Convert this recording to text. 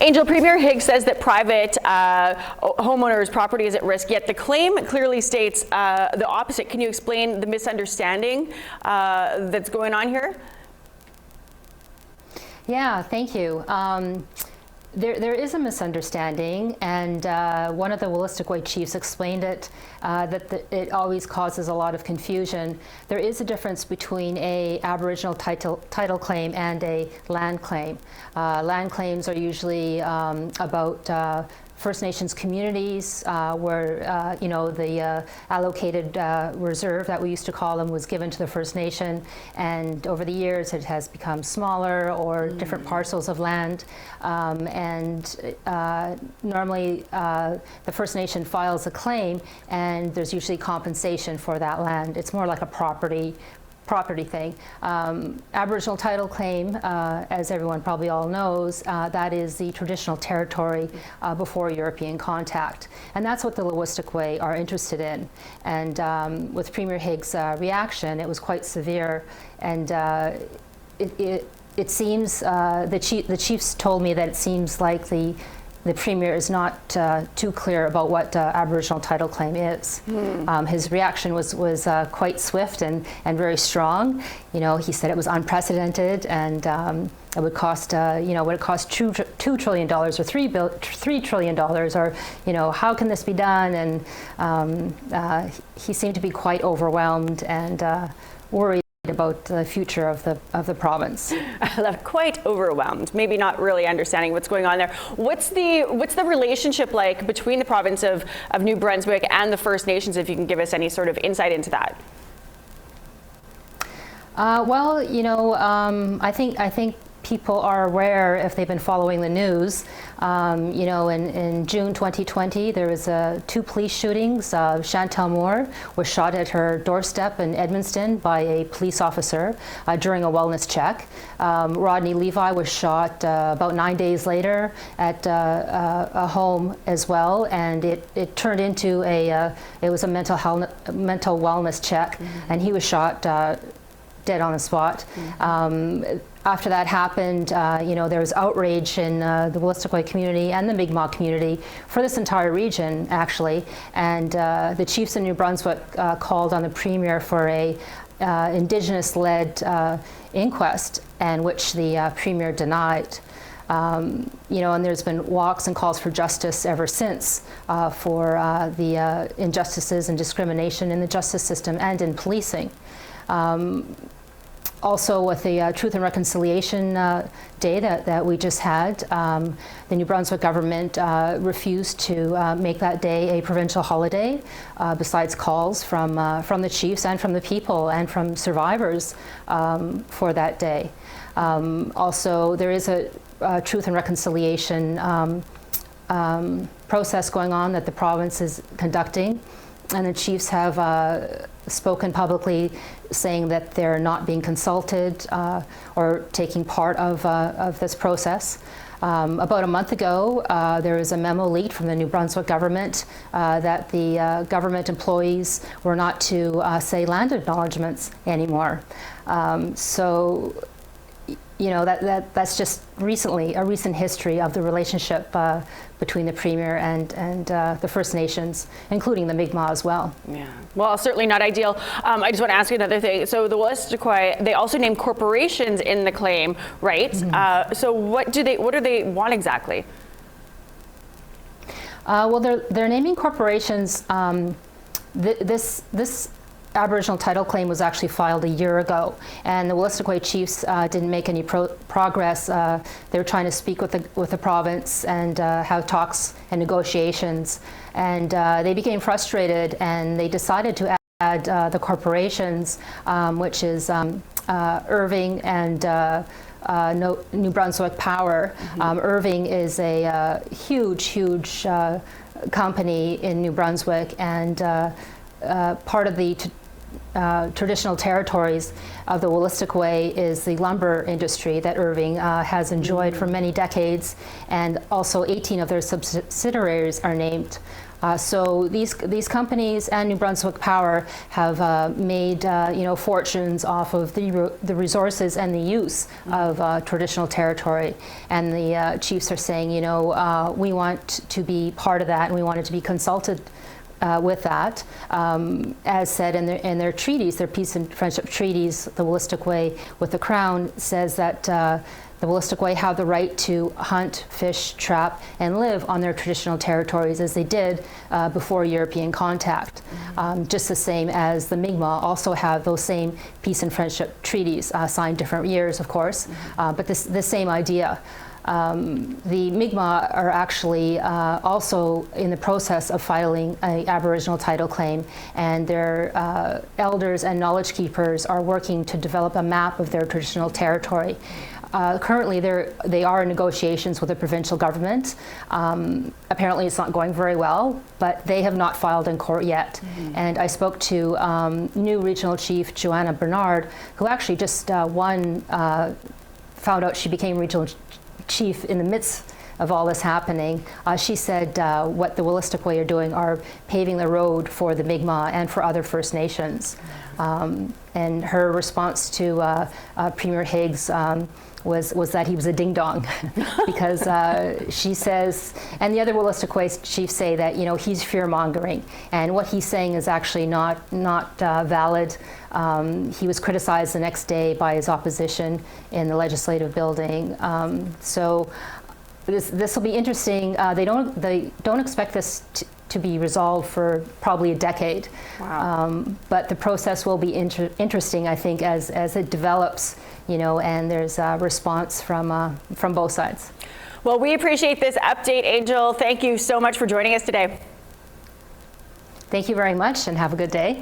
Angel, Premier Higgs says that private homeowners' property is at risk, yet the claim clearly states the opposite. Can you explain the misunderstanding that's going on here? Yeah, thank you. There is a misunderstanding, and one of the Wolastoqey chiefs explained it, that it always causes a lot of confusion. There is a difference between a Aboriginal title claim and a land claim. Land claims are usually about First Nations communities where the allocated reserve that we used to call them was given to the First Nation, and over the years it has become smaller or different parcels of land, and normally the First Nation files a claim and there's usually compensation for that land. It's more like a property thing. Aboriginal title claim, as everyone probably all knows, that is the traditional territory before European contact. And that's what the Wolastoqey are interested in. And with Premier Higgs' reaction, it was quite severe. And it seems, the chiefs told me that it seems like the Premier is not too clear about what Aboriginal title claim is. His reaction was quite swift and very strong. You know, he said it was unprecedented, and it would cost, would it cost $2 trillion or $3 trillion, or, how can this be done? And he seemed to be quite overwhelmed and worried about the future of the province. Quite overwhelmed, maybe not really understanding what's going on there. What's the relationship like between the province of New Brunswick and the First Nations, if you can give us any sort of insight into that? Well, I think people are aware, if they've been following the news. In June 2020, there was 2 police shootings. Chantel Moore was shot at her doorstep in Edmundston by a police officer during a wellness check. Rodney Levi was shot about 9 days later at a home as well, and it turned into it was a mental wellness check, and he was shot dead on the spot. After that happened, there was outrage in the Wolastoqey community and the Mi'kmaq community for this entire region, actually. And the chiefs in New Brunswick called on the Premier for a Indigenous-led inquest, and which the Premier denied. And there's been walks and calls for justice ever since for the injustices and discrimination in the justice system and in policing. Also, with the Truth and Reconciliation Day that we just had, the New Brunswick government refused to make that day a provincial holiday, besides calls from the chiefs and from the people and from survivors for that day. Also, there is a Truth and Reconciliation process going on that the province is conducting, and the chiefs have spoken publicly saying that they're not being consulted or taking part of this process. About a month ago, there was a memo leaked from the New Brunswick government that the government employees were not to say land acknowledgements anymore. That's just a recent history of the relationship between the Premier and the First Nations, including the Mi'kmaq as well. Yeah, well, certainly not ideal. I just want to ask you another thing. So the Wolastoqey, they also name corporations in the claim, right? Mm-hmm. So what do they want exactly? Well, they're naming corporations. This Aboriginal title claim was actually filed a year ago, and the Wolastoqey chiefs didn't make any progress. They were trying to speak with the province and have talks and negotiations, and they became frustrated, and they decided to add the corporations, which is Irving and New Brunswick Power. Mm-hmm. Irving is a huge company in New Brunswick, and part of the traditional territories of the Wolastoqey is the lumber industry that Irving has enjoyed for many decades, and also 18 of their subsidiaries are named. So these companies and New Brunswick Power have made fortunes off of the resources and the use of traditional territory. And the chiefs are saying, we want to be part of that, and we wanted to be consulted with that. As said in their treaties, their peace and friendship treaties, the Wolastoqey with the Crown says that the Wolastoqey have the right to hunt, fish, trap, and live on their traditional territories as they did before European contact. Just the same as the Mi'kmaq also have those same peace and friendship treaties, signed different years, of course, but the same idea. The Mi'kmaq are actually also in the process of filing an Aboriginal title claim, and their elders and knowledge keepers are working to develop a map of their traditional territory. Currently, they are in negotiations with the provincial government. Apparently, it's not going very well, but they have not filed in court yet. And I spoke to new regional chief Joanna Bernard, who actually just found out she became regional chief in the midst of all this happening. She said what the Wolastoqey are doing are paving the road for the Mi'kmaq and for other First Nations. And her response to Premier Higgs was that he was a ding-dong, because she says, and the other Wolastoqey chiefs say that he's fear-mongering, and what he's saying is actually not valid. He was criticized the next day by his opposition in the legislative building. So this will be interesting. They don't expect this to be resolved for probably a decade. Wow. But the process will be interesting, I think, as it develops, and there's a response from both sides. Well, we appreciate this update, Angel. Thank you so much for joining us today. Thank you very much, and have a good day.